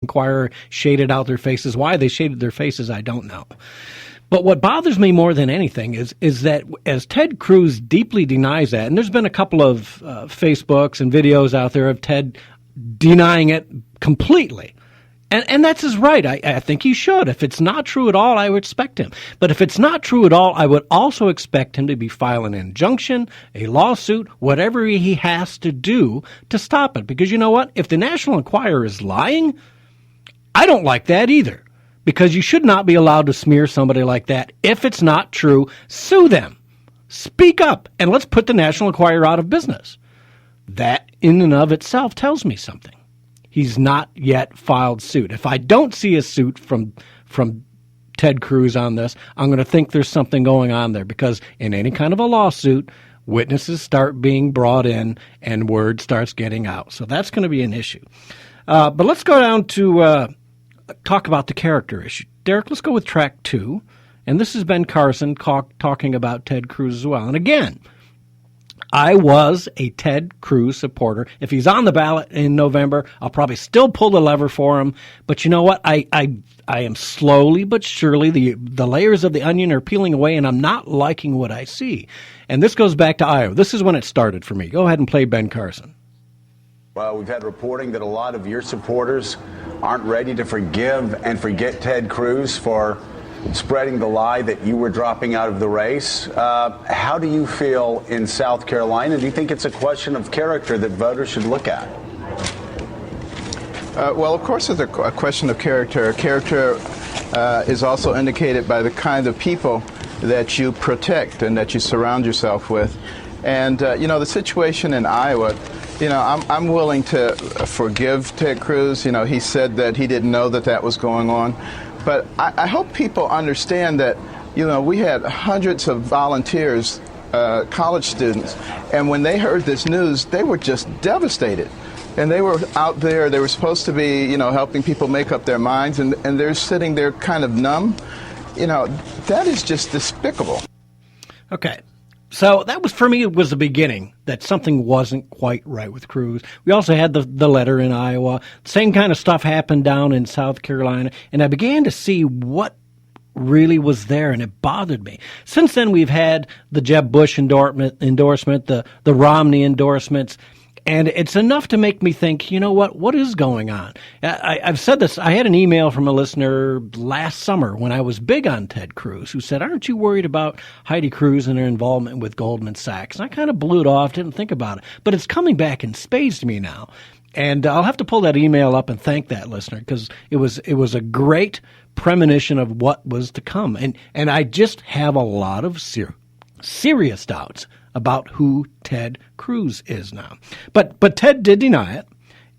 Enquirer shaded out their faces. Why they shaded their faces, I don't know. But what bothers me more than anything is that as Ted Cruz deeply denies that, and there's been a couple of Facebooks and videos out there of Ted denying it completely. And that's his right. I think he should. If it's not true at all, I would expect him. But if it's not true at all, I would also expect him to be filing an injunction, a lawsuit, whatever he has to do to stop it. Because you know what? If the National Enquirer is lying, I don't like that either. Because you should not be allowed to smear somebody like that. If it's not true, sue them. Speak up, and let's put the National Enquirer out of business. That in and of itself tells me something. He's not yet filed suit. If I don't see a suit from Ted Cruz on this, I'm going to think there's something going on there, because in any kind of a lawsuit, witnesses start being brought in and word starts getting out. So that's going to be an issue. But let's go down to talk about the character issue. Derek, let's go with track 2. And this is Ben Carson talking about Ted Cruz as well. And again, I was a Ted Cruz supporter. If he's on the ballot in November, I'll probably still pull the lever for him. But you know what? I am slowly but surely, the layers of the onion are peeling away, and I'm not liking what I see. And this goes back to Iowa. This is when it started for me. Go ahead and play Ben Carson. Well, we've had reporting that a lot of your supporters aren't ready to forgive and forget Ted Cruz for spreading the lie that you were dropping out of the race. How do you feel in South Carolina? Do you think it's a question of character that voters should look at? Well, of course it's a question of character. Character is also indicated by the kind of people that you protect and that you surround yourself with. And, the situation in Iowa, I'm willing to forgive Ted Cruz. He said that he didn't know that was going on. But I hope people understand that, we had hundreds of volunteers, college students, and when they heard this news, they were just devastated. And they were out there, they were supposed to be, helping people make up their minds, and they're sitting there kind of numb. That is just despicable. Okay. So that was, for me, it was the beginning that something wasn't quite right with Cruz. We also had the letter in Iowa. Same kind of stuff happened down in South Carolina. And I began to see what really was there, and it bothered me. Since then, we've had the Jeb Bush endorsement, the Romney endorsements. And it's enough to make me think, what is going on? I've said this. I had an email from a listener last summer when I was big on Ted Cruz, who said, aren't you worried about Heidi Cruz and her involvement with Goldman Sachs? And I kind of blew it off, didn't think about it. But it's coming back in spades to me now. And I'll have to pull that email up and thank that listener, because it was a great premonition of what was to come. And I just have a lot of serious doubts about who Ted Cruz is now. But Ted did deny it.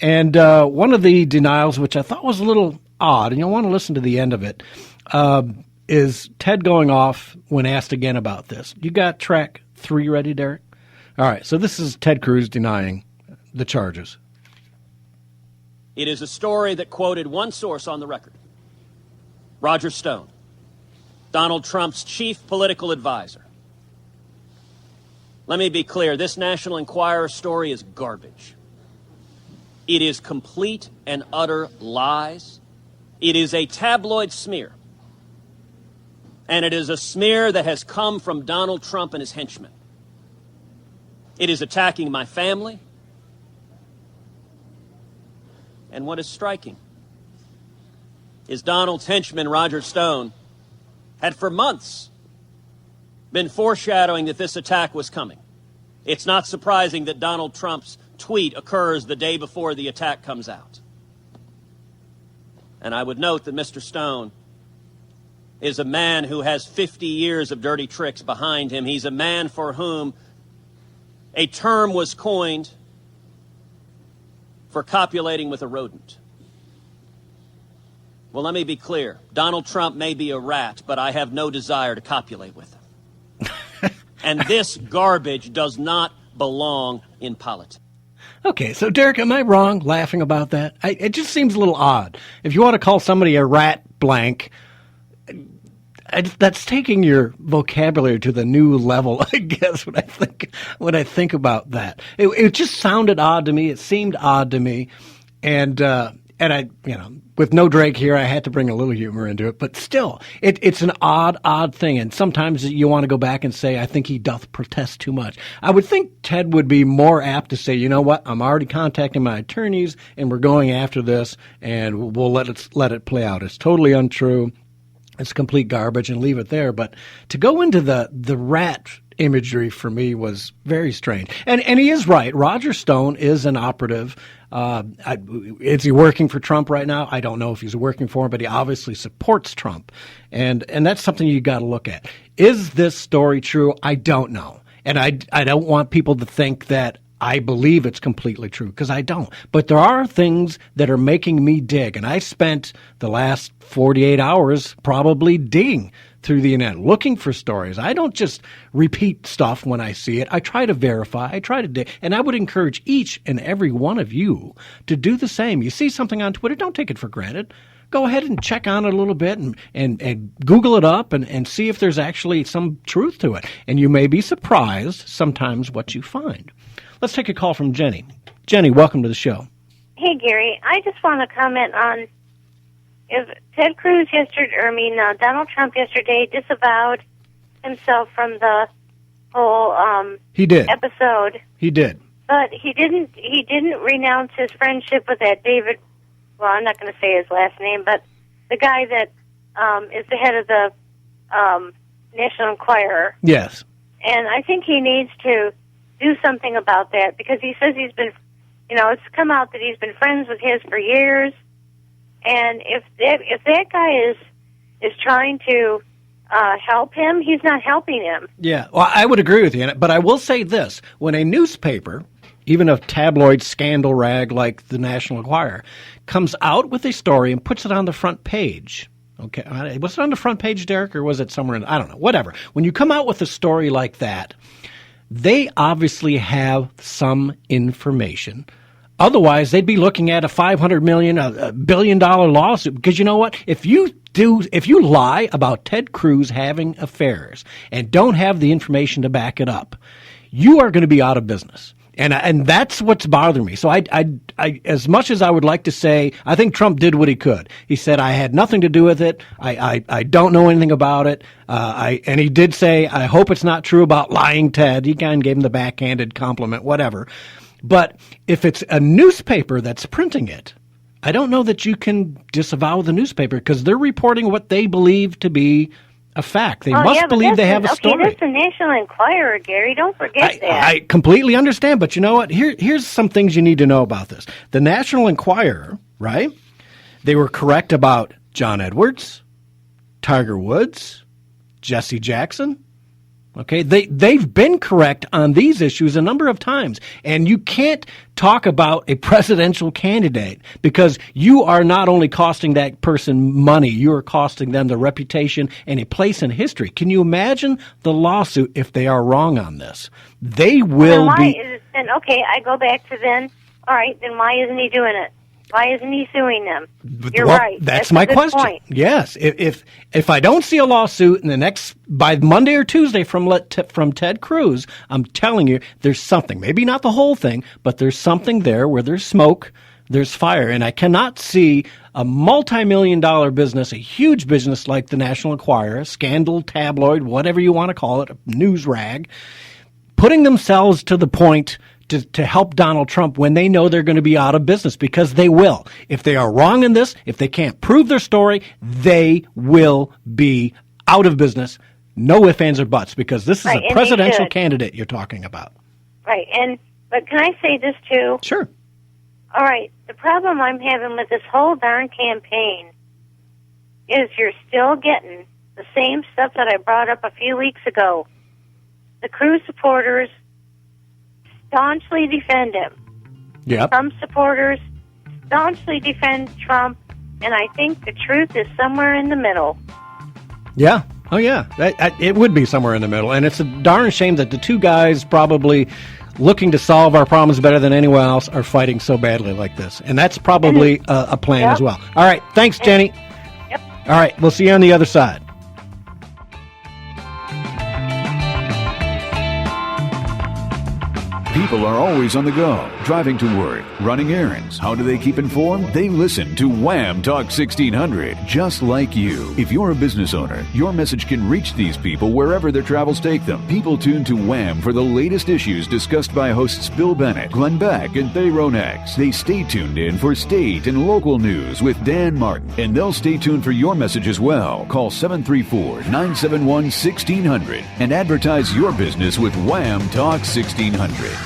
And one of the denials, which I thought was a little odd, and you'll want to listen to the end of it, is Ted going off when asked again about this. You got track 3 ready, Derek? All right, so this is Ted Cruz denying the charges. It is a story that quoted one source on the record, Roger Stone, Donald Trump's chief political advisor. Let me be clear, this National Enquirer story is garbage. It is complete and utter lies. It is a tabloid smear. And it is a smear that has come from Donald Trump and his henchmen. It is attacking my family. And what is striking is Donald's henchman, Roger Stone, had for months been foreshadowing that this attack was coming. It's not surprising that Donald Trump's tweet occurs the day before the attack comes out. And I would note that Mr. Stone is a man who has 50 years of dirty tricks behind him. He's a man for whom a term was coined for copulating with a rodent. Well, let me be clear. Donald Trump may be a rat, but I have no desire to copulate with him. And this garbage does not belong in politics. Okay, so Derek, am I wrong laughing about that? It just seems a little odd. If you want to call somebody a rat blank, that's taking your vocabulary to the new level, I guess, when I think about that. It just sounded odd to me. It seemed odd to me. And and I, with no Drake here, I had to bring a little humor into it, but still, it's an odd thing. And sometimes you want to go back and say, I think he doth protest too much. I would think Ted would be more apt to say, you know what, I'm already contacting my attorneys and we're going after this and we'll let it play out. It's totally untrue. It's complete garbage and leave it there. But to go into the rat imagery for me was very strange. And he is right. Roger Stone is an operative. Is he working for Trump right now? I don't know if he's working for him, but he obviously supports Trump. And that's something you got to look at. Is this story true? I don't know. And I don't want people to think that I believe it's completely true, because I don't. But there are things that are making me dig. And I spent the last 48 hours probably digging through the internet, looking for stories. I don't just repeat stuff when I see it. I try to verify. I try to dig. And I would encourage each and every one of you to do the same. You see something on Twitter, don't take it for granted. Go ahead and check on it a little bit and Google it up and see if there's actually some truth to it. And you may be surprised sometimes what you find. Let's take a call from Jenny. Jenny, welcome to the show. Hey, Gary. I just want to comment on if Ted Cruz Donald Trump yesterday disavowed himself from the whole he did. episode. He did. But he didn't renounce his friendship with that David, well, I'm not going to say his last name, but the guy that is the head of the National Enquirer. Yes. And I think he needs to do something about that, because he says he's been, it's come out that he's been friends with his for years. And if that guy is trying to help him, he's not helping him. Yeah, well, I would agree with you, but I will say this. When a newspaper, even a tabloid scandal rag like the National Enquirer, comes out with a story and puts it on the front page, okay, was it on the front page, Derek, or was it somewhere in, I don't know, whatever. When you come out with a story like that, they obviously have some information. Otherwise, they'd be looking at a $500 million, $1 billion lawsuit. Because you know what? If you lie about Ted Cruz having affairs and don't have the information to back it up, you are going to be out of business. And that's what's bothering me. So I as much as I would like to say, I think Trump did what he could. He said, I had nothing to do with it. I don't know anything about it. And he did say, I hope it's not true about lying Ted. He kind of gave him the backhanded compliment, whatever. But if it's a newspaper that's printing it, I don't know that you can disavow the newspaper, because they're reporting what they believe to be a fact. They must believe they have a story. Okay, that's the National Enquirer, Gary. Don't forget that. I completely understand, but you know what? Here's some things you need to know about this. The National Enquirer, right? They were correct about John Edwards, Tiger Woods, Jesse Jackson. Okay, they've been correct on these issues a number of times. And you can't talk about a presidential candidate, because you are not only costing that person money, you are costing them the reputation and a place in history. Can you imagine the lawsuit if they are wrong on this? They will okay, I go back to then, all right, then why isn't he doing it? Why isn't he suing them? You're right. That's my question. Point. Yes. If I don't see a lawsuit by Monday or Tuesday from Ted Cruz, I'm telling you, there's something. Maybe not the whole thing, but there's something there where there's smoke, there's fire. And I cannot see a multi-million-dollar business, a huge business like the National Enquirer, scandal, tabloid, whatever you want to call it, a news rag, putting themselves to the point to help Donald Trump when they know they're going to be out of business, because they will. If they are wrong in this, if they can't prove their story, they will be out of business. No ifs, ands, or buts, because this is a presidential candidate you're talking about. Right. But can I say this too? Sure. All right. The problem I'm having with this whole darn campaign is you're still getting the same stuff that I brought up a few weeks ago. The Cruz supporters staunchly defend him. Yep. Trump supporters staunchly defend Trump, and I think the truth is somewhere in the middle. Yeah. Oh, yeah. It would be somewhere in the middle, and it's a darn shame that the two guys probably looking to solve our problems better than anyone else are fighting so badly like this, and that's probably a plan as well. All right. Thanks, Jenny. Yep. All right. We'll see you on the other side. people are always on the go, driving to work, running errands. How do they keep informed? They listen to Wham Talk 1600, just like you. If you're a business owner, your message can reach these people wherever their travels take them. People tune to Wham for the latest issues discussed by hosts Bill Bennett, Glenn Beck, and Thay Ronex. They stay tuned in for state and local news with Dan Martin, and they'll stay tuned for your message as well. Call 734-971-1600 and advertise your business with Wham Talk 1600.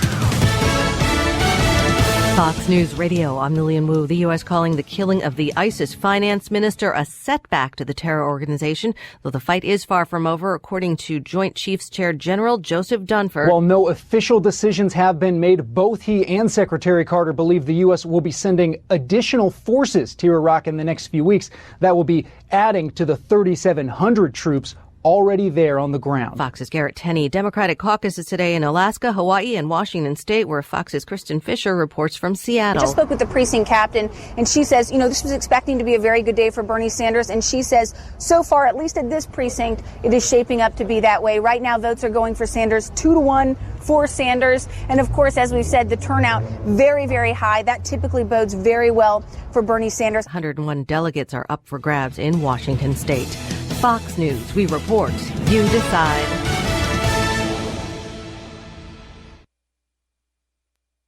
Fox News Radio, I'm Lillian Wu. The U.S. calling the killing of the ISIS finance minister a setback to the terror organization, though the fight is far from over, according to Joint Chiefs Chair General Joseph Dunford. While no official decisions have been made, both he and Secretary Carter believe the U.S. will be sending additional forces to Iraq in the next few weeks. That will be adding to the 3,700 troops already there on the ground. Fox's Garrett Tenney. Democratic caucuses today in Alaska, Hawaii, and Washington State, where Fox's Kristen Fisher reports from Seattle. I just spoke with the precinct captain, and she says, this was expecting to be a very good day for Bernie Sanders, and she says, so far, at least at this precinct, it is shaping up to be that way. Right now, votes are going for Sanders 2-1 for Sanders, and of course, as we've said, the turnout very, very high. That typically bodes very well for Bernie Sanders. 101 delegates are up for grabs in Washington State. Fox News, we report, you decide.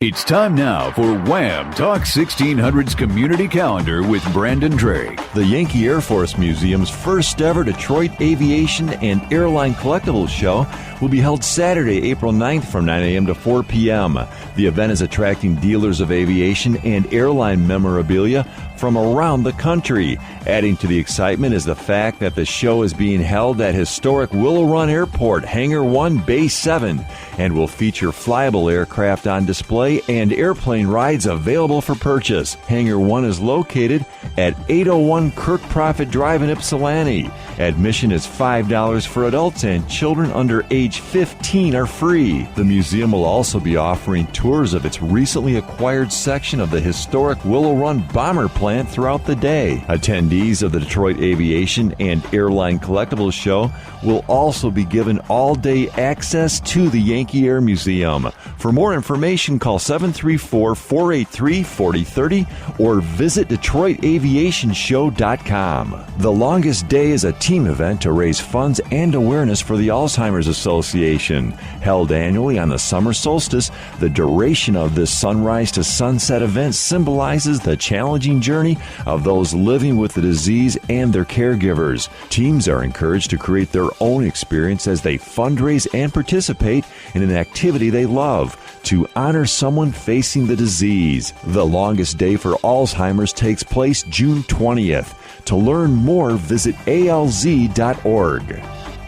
It's time now for Wham Talk 1600's Community Calendar with Brandon Drake. The Yankee Air Force Museum's first ever Detroit Aviation and Airline Collectibles Show will be held Saturday, April 9th from 9 a.m. to 4 p.m. The event is attracting dealers of aviation and airline memorabilia from around the country. Adding to the excitement is the fact that the show is being held at historic Willow Run Airport, Hangar 1, Bay 7, and will feature flyable aircraft on display and airplane rides available for purchase. Hangar 1 is located at 801 Kirk Prophet Drive in Ypsilanti. Admission is $5 for adults, and children under age 15 are free. The museum will also be offering tours of its recently acquired section of the historic Willow Run bomber plant throughout the day. Attendees of the Detroit Aviation and Airline Collectibles Show will also be given all-day access to the Yankee Air Museum. For more information, call 734-483-4030 or visit DetroitAviationShow.com. The Longest Day is a team event to raise funds and awareness for the Alzheimer's Association. Held annually on the summer solstice, the duration of this sunrise to sunset event symbolizes the challenging journey of those living with the disease and their caregivers. Teams are encouraged to create their own experience as they fundraise and participate in an activity they love to honor someone facing the disease. The Longest Day for Alzheimer's takes place June 20th. To learn more, visit alz.org.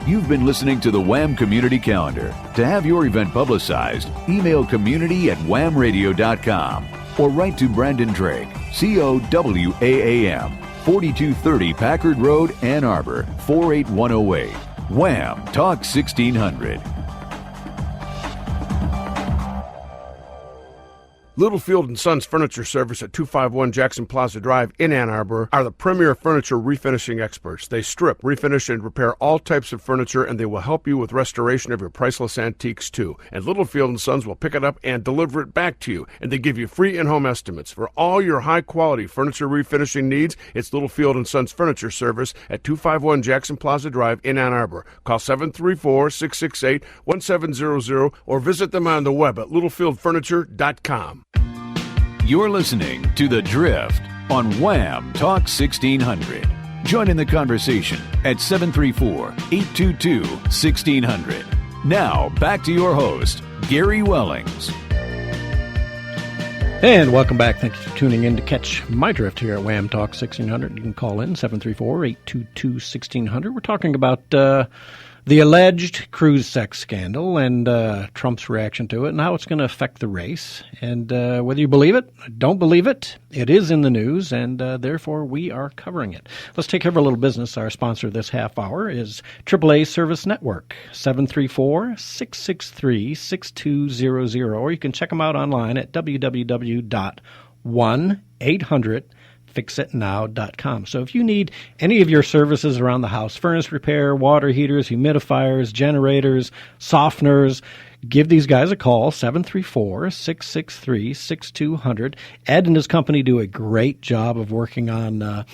You've been listening to the Wham Community Calendar. To have your event publicized, email community@whamradio.com or write to Brandon Drake, COWAAM, 4230 Packard Road, Ann Arbor, 48108. Wham Talk 1600. Littlefield & Sons Furniture Service at 251 Jackson Plaza Drive in Ann Arbor are the premier furniture refinishing experts. They strip, refinish, and repair all types of furniture, and they will help you with restoration of your priceless antiques, too. And Littlefield & Sons will pick it up and deliver it back to you, and they give you free in-home estimates. For all your high-quality furniture refinishing needs, it's Littlefield & Sons Furniture Service at 251 Jackson Plaza Drive in Ann Arbor. Call 734-668-1700 or visit them on the web at littlefieldfurniture.com. You're listening to The Drift on Wham Talk 1600. Join in the conversation at 734-822-1600. Now, back to your host, Gary Wellings. And welcome back. Thanks for tuning in to catch my drift here at Wham Talk 1600. You can call in 734-822-1600. We're talking about the alleged Cruz sex scandal and Trump's reaction to it and how it's going to affect the race. And whether you believe it, don't believe it, it is in the news, and therefore we are covering it. Let's take care of a little business. Our sponsor this half hour is AAA Service Network, 734-663-6200, or you can check them out online at www.1800 fixitnow.com. So if you need any of your services around the house, furnace repair, water heaters, humidifiers, generators, softeners, give these guys a call, 734-663-6200. Ed and his company do a great job of working on